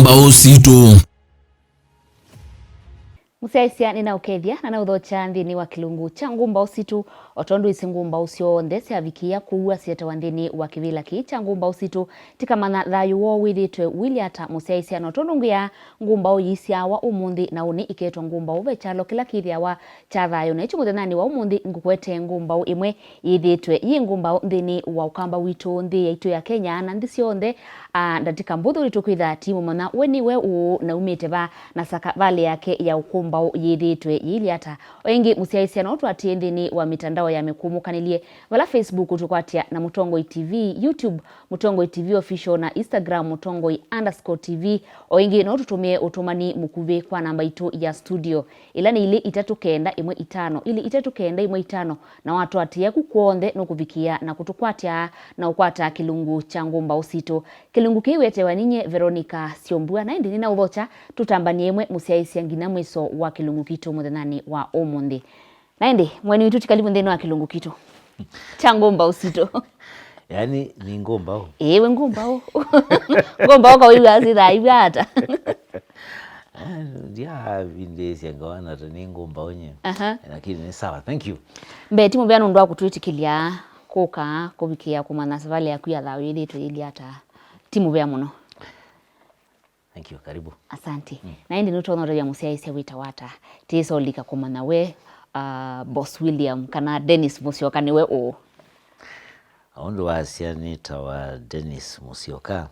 Ngumbau Situ. Musiaisia nina ukethia na uthocha nthini wa kilungu cha Ngumbau Situ otondu isi Ngumbau cionthe ciavikia kuua cietawa nthini wa kivila ki cha Ngumbau Situ tikamana thayu wo withitwe Williata musiaisia no tondu ngia Ngumbau yisiawa umuthi na uni iketwa Ngumbau vechalo kila kithiawa cha thayu na ichi muthenani wa umuthi ngukwete Ngumbau imwe yithitwe yi Ngumbau nthini wa ukamba witu nthi yaitu ya Kenya na nthi cionthe ndatika mbuthu ritukwitha timu mana weniwe na umite ba na saka vale yake ya Ngumbau yithitwe Williata oingi musiaisia no twatie nthini wa mitandao ya mekumukanilie wala Facebook tukwatia na Muthauki TV, YouTube Muthauki TV official na Instagram Muthauki_TV oingi no tutumie utumani mukuve kwa namba itu ya studio ila ni ile 391 ili 391 na watu atia kukuonthe no kuvikia na kutukwatia na ukwata kilungu cha Ngumbau Situ kilungu kiwete waninye Veronica Siombua na ndini na uthocha tutambanie mwe musiaisia ngina mwiso wa kilungu kitu muthenani wa umuthi naende mweni witu tikalibu nthini wa kilungu kitu cha Ngumbau Situ. Yani ni Ngumbau. Ewe Ngumbau. Ngumbau kwa wiwa zithaiwa hata. Ndia vindesi yangawana ni Ngumbau nye. Lakini ni sawa. Thank you. Mbeti mubia nundu wa kutuitikilia kuka kubikia kumana savali ya kuya thayu yithitwe Williata timu bia muno. Thank you. Karibu. Asante. Na indi nutono ya musiaisia wita wata tiso lika kumana we Boss William kana Dennis Musyoka niwe o aundu wasiani tawa Dennis Musyoka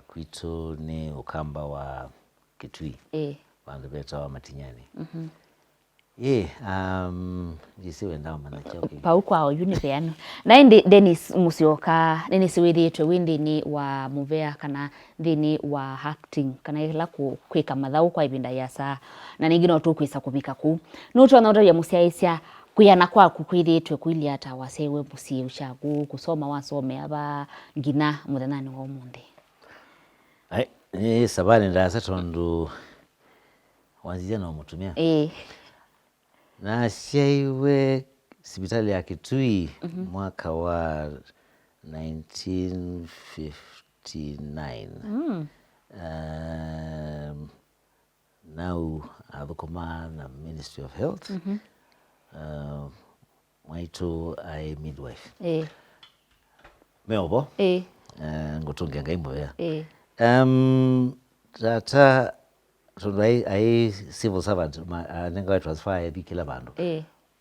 kwitu ni ukamba wa Kitui bandu beta wa Matinyani jisiwe ndao manachao pau kwao unipeano na indi Dennis Musyoka nini siwithitwe windini wa muvea kana thini wa acting kana ila kwika mathau kwa ibinda ya saa na ningi no tukwisa kubika ku no twana ya musiaisia kuyana kwaku kwithitwe Williata wasewe musie ushagu kusoma wasome aba ngina muthenani wa umuthi ai ni sabani ndasa tondu wanzia na mutumia na shaiwe sibitali ya Kitui mwaka wa 1959 now avukoma na Ministry of Health mwaitu ai midwife meobo ngutungia ngaimbo ya tata tondu ai civil servant nenga transfer ya kila bandu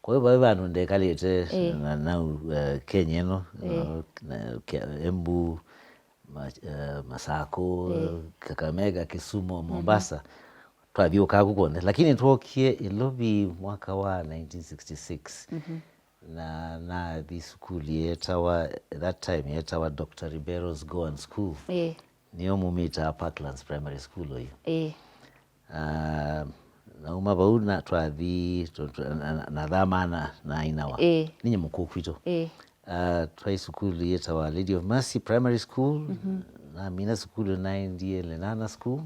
kwa hiyo bandu ndekalite na now Kenya eno Embu Masako Kakamega Kisumu Mombasa twathiuka kukonde lakini twokie ilobi mwaka wa 1966 na the school yetawa that time yetawa Dr. Ribero's Goan School niyo mumita Parklands Primary School oyo na umabau na twathi na dhamana na inawa ninye mukukwito twa school yetawa Lady of Mercy Primary School na mina school 9 ndiye Lenana School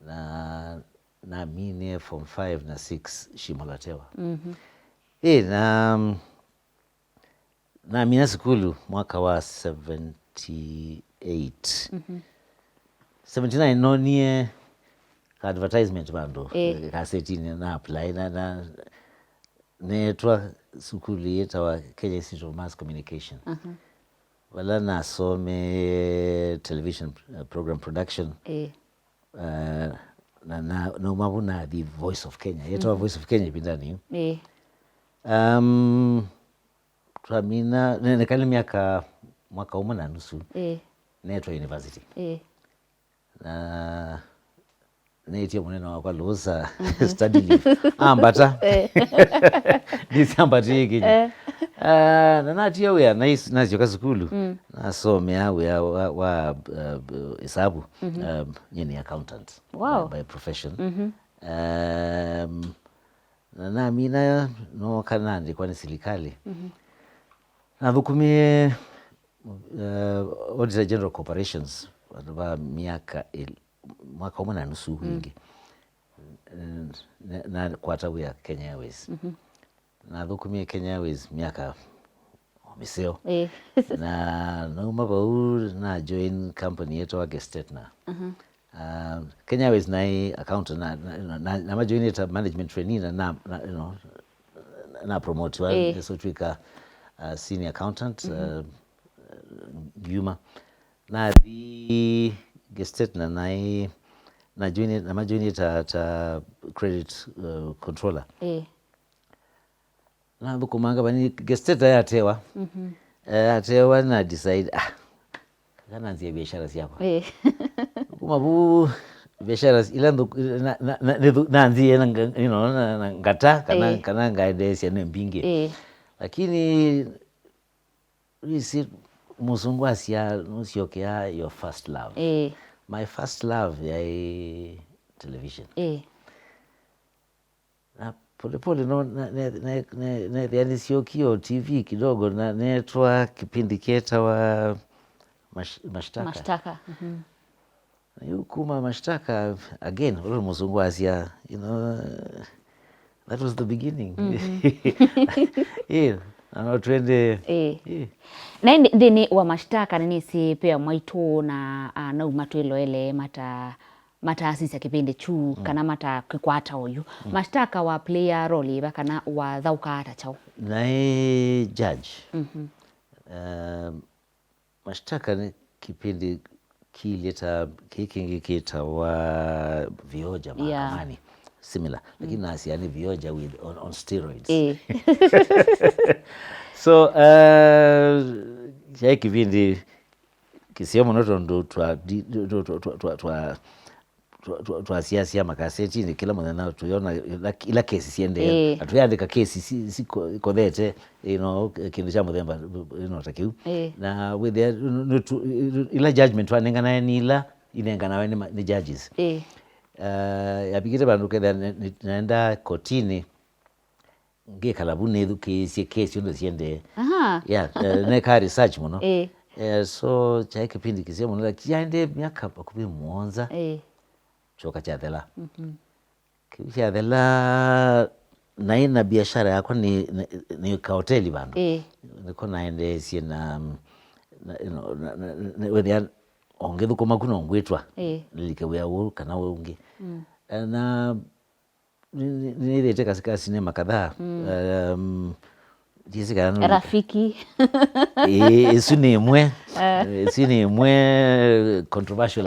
na mine form 5 na 6 Shimolatewa na mina school mwaka wa 78 79 no nie advertisement bando kasetini na apply na netwa school yetawa Kenya Institute of Mass Communication wala nasome television program production na umabuna the Voice of Kenya yetawa Voice of Kenya bindani twamina nekali miaka mwaka umwe na nusu netwa university na netie muneno wakwa lusa study leave ambata disambati iki na natia wea nazioka skulu nasomea wea wa hesabu nyeni accountant by profession na mina no kanandi kwa ni serikali nathukumie Auditor General Corporations wa miaka mwaka umwe na nusu wingi na kwata wea Kenya Airways nathukumie Kenya Airways miaka miseo na nauma bau na join company yetu wa Gestetna Kenya was na accountant na majoini ta management trainee na na promote wa so twika senior accountant Yuma na the gestate na junior na majoini ta credit controller na bukumanga bani gestate yatewa atewa na decide kana nzie biashara yako kuma bu biashara ila na nzie na ngata kana ngaidesi na mbinge lakini risi musungu asia Musyoka your first love my first love ya television na pole no na yani sio kio TV kidogo na netwa kipindi keta wa mashtaka Yukuma mashtaka again ule muzungu asia that was the beginning ano twende na ndini wa mashtaka nini si pia mwaitu na umatwilo ele mata asisi kipindi chu kana mata kikwata oyu mashtaka wa player role iba kana wa dhauka ata chao na judge mashtaka ni kipindi kileta kita wa vioja mahakamani similar lakini asiani vioja with on steroids so ya kipindi kisiamo noto ndo twa siasa makaseti ni kila mwana tuiona ila kesi siende atuyandika kesi siko thete kindu cha muthemba takiu na with the ila judgment wanengana ni ila inengana ni judges yapigite bandu ketha naenda kotini ngekala bunethu kesi ndo siende ne ka research muno so cha kipindi kisiamo na kiende miaka 17 choka cha thela kisha thela na biashara yako ni ka hoteli bandu niko naende sina wewe ongethu koma kuno ngwitwa nilikewe uru kana ungi na nilete kasika sinema kadhaa rafiki isuni mwe controversial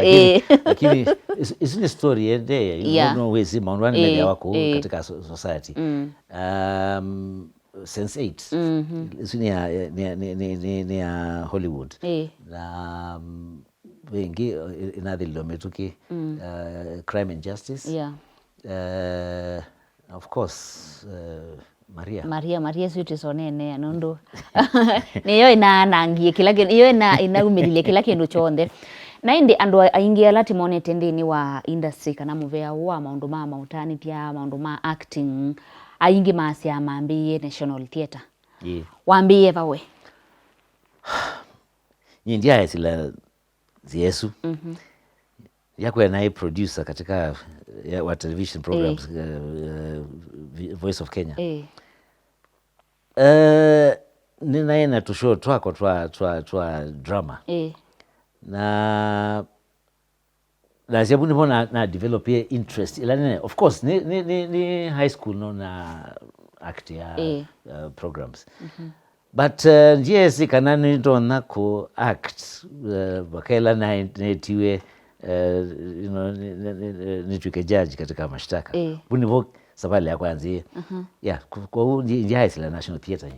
lakini isuni story ende wezi maunwani media wako katika society sense 8 isuni ya Hollywood na wengi inadhilo metuki crime and justice of course Maria Situ sonene anondo niyo inanangie kila iyo inaumirile kila kindu chonde na indi andu aingia lati monete ndini wa industry kana muvea wa maundu ma mautani pia maundu ma acting aingi masia mambiye National Theatre wambiye bawe nyindia esila Yesu yako na producer katika wa television programs Voice of Kenya ninaena to show twako twa drama na sababu nibona na develop interest ila nene of course ni high school no na act ya programs but yes kana nitona ko act bakaela na netiwe nitwike judge katika mashtaka bunivo sabali ya kwanza kwa njia isla National Theatre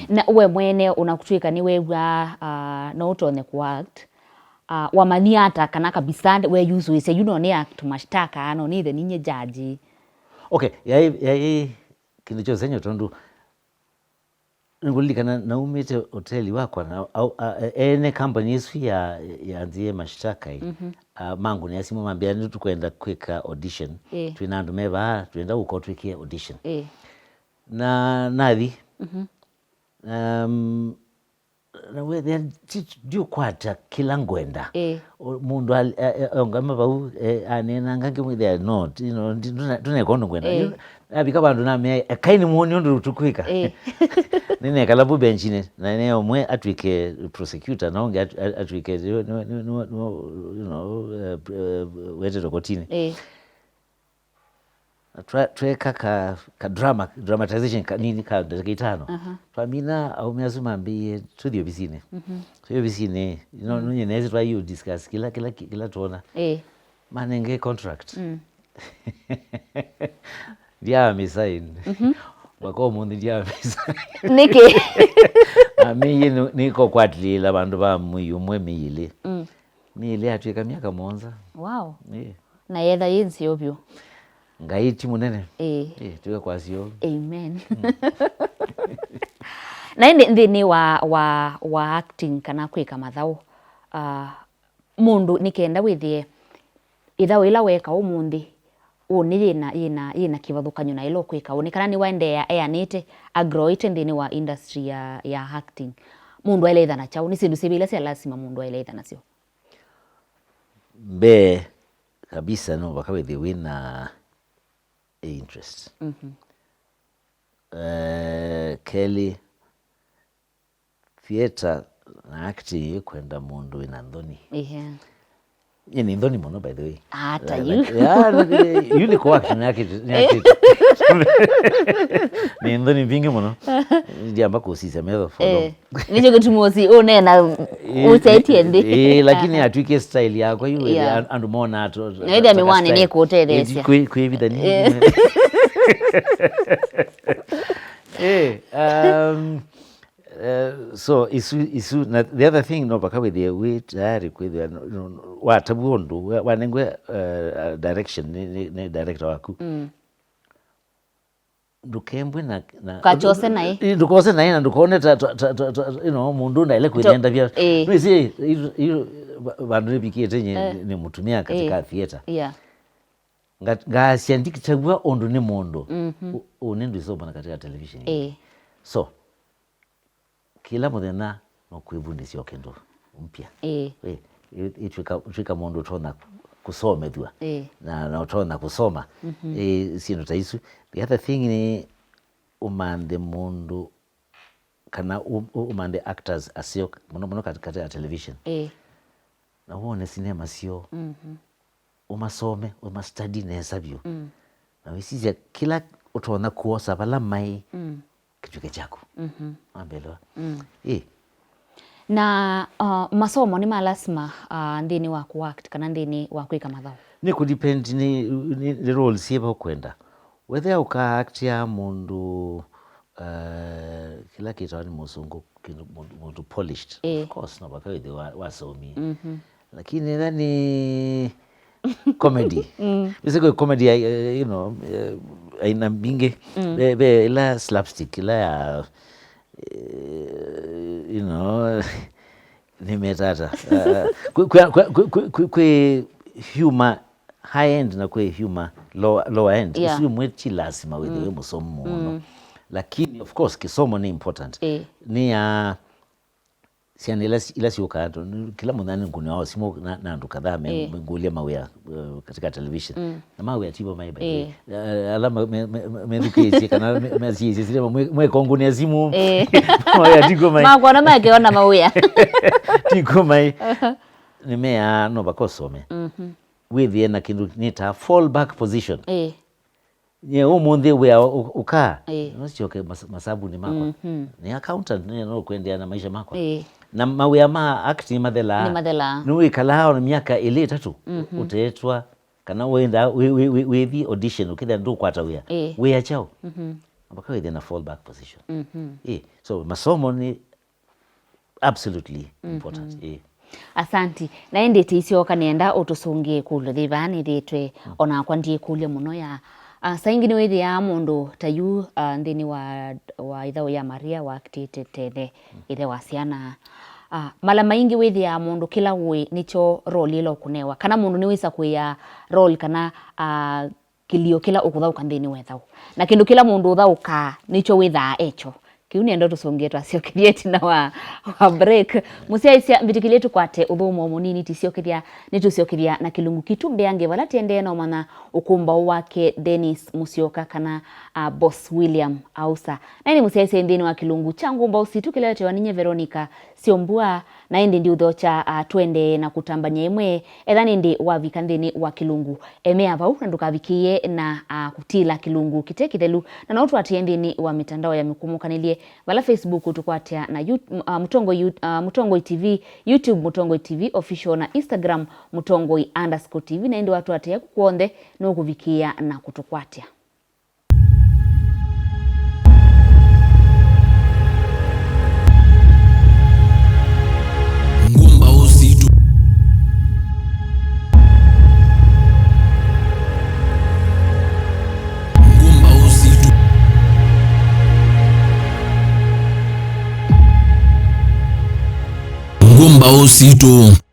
na uwe mwene unakutwika niwe wa na utone ku act wamaniata kana kabisa we use say ne act mashtaka ano ni the ninye judge okay ya kinicho zenyo tondu ngulikana na umete hoteli wako na au ene companies ya nzie mashtaka mangu ni asimu mambia ni tukwenda quick audition twinandu meva twenda uko twikie audition na nathi na we ndio kwata kila ngwenda mundu ngama bau anena ngange mwithia not tune kondo ngwenda abika bandu na me kaini muoni ndu tukwika nine kala bu benchine na ne omwe atwike prosecutor na onge atwike wete rokotini tweka ka dramatization nini ka dakika 5 twamina au miazuma mbiye tudio bisine tudio bisine nunye nezi twa you discuss kila tuona manenge contract dia misain wako mundi dia misain niki ami niko kwatlila bandu ba muyumwe miyile miyile atweka miaka monza wow na yetha yinsi obyo ngaiti munene tuwe kwa sio amen na ndini wa acting kana kwika mathau mundu nikenda withie ithau ila weka umundi ni ina kivathukanyo na ilo kwika ni kana ni waendea eanite agroite ndini wa industry ya acting mundu aile na chao ni sindu sibila sia lazima mundu aile nacio be kabisa no bakawithie wina interest Kelly theater na acting kwenda mundu ina ndoni ni ndoni mono by the way hata you yule kwa action yake ni ndoni vingi mono ndiamba kusisa mezo follow nicho kutumosi unena usetiende lakini atwike style yako yule andu mona ato ndio miwani ni kuteresia kuivida ni so isu na the other thing no baka with the weight with watabuondu wanengwe direction ni director waku ndukembwe na kachose naye ndukose naye na ndukone mundu ndaile kuenda vya nisi bandu bikite ni mutumia katika theater ngasiandikitagwa ondu ni mundu unendu isoba katika television so kila muthenya no kwibundisya kendo mpya itwika mundu tona kusomethwa na utona kusoma sino taisu. The other thing ni umande mundu kana umande actors asio muno katika television na uone sinema sio umasome umastudy nesabyo na wisizya kila utona kuosa bala mai kitu chako ambelwa na masomo ni malasima ndini wa kuact kana ndini wa kwika mathau ni kudepend ni role sieba kwenda whether uka act ya mundu kila kitu ni musungu mundu polished of course no baka with wasomi lakini ndani comedy basically comedy aina mingi be ila slapstick ila nimetata kwe humor high end na kwe humor lower end isi mweti lazima wewe musomo muno lakini of course kisomo ni important ni ya siani ila sio kato kila mwanani nguni wao simo na ndo kadhaa mengulia mawea katika television na mawea tibo maiba alama medukezi kana mezizi zile mwe kongo ni azimu mawea tigo mai makwana make ona mawea tigo mai nimea no bakosome with na kindu nita fall back position ye umundi we uka nosichoke masabu ni mako ni accountant no kuendea na maisha mako na mawea ma acting madela nuwe kalao na miaka ile 3 utetwa kana wenda we the audition ukida ndo kwata we achao mpaka we na fall back position so masomo ni absolutely important asanti na endete isioka nenda utusungie kulu thivani thitwe ona kwa ndie kule muno ya saingi ni wethi ya mundu tayu ndini wa ithao ya Maria wa actite tene ithe wa ciana mala maingi wethi ya mundu kila we nicho role ilo kunewa kana mundu ni wisa kuya role kana kilio kila ukuthauka ndini wethau na kindu kila mundu uthauka nicho witha echo kiuni ndo tusongetwa sio kilieti na wa break musiaisia mbitikiletu kwate uthumo munini tisiokithia nitusiokithia na kilungu kitu mbeange vala tiende no mana Ngumbau wake Dennis Musyoka kana boss William Ausa na ni musiaisia ndini wa kilungu cha Ngumbau Situ kilete waninye Veronica siombua na indi ndi uthocha twende na kutambanya imwe ethani ndi wavika ndini wa kilungu emea vau na ndukavikie na kutila kilungu kitekithelu na nautu atiendini wa mitandao ya mikumukanile vala Facebook tukwatia na Muthauki TV, YouTube Muthauki TV official na Instagram Muthauki_TV na indi watu atia kukuonde no kuvikia na kutukwatia. Ngumbau Situ. Ngumbau Situ. Ngumbau Situ.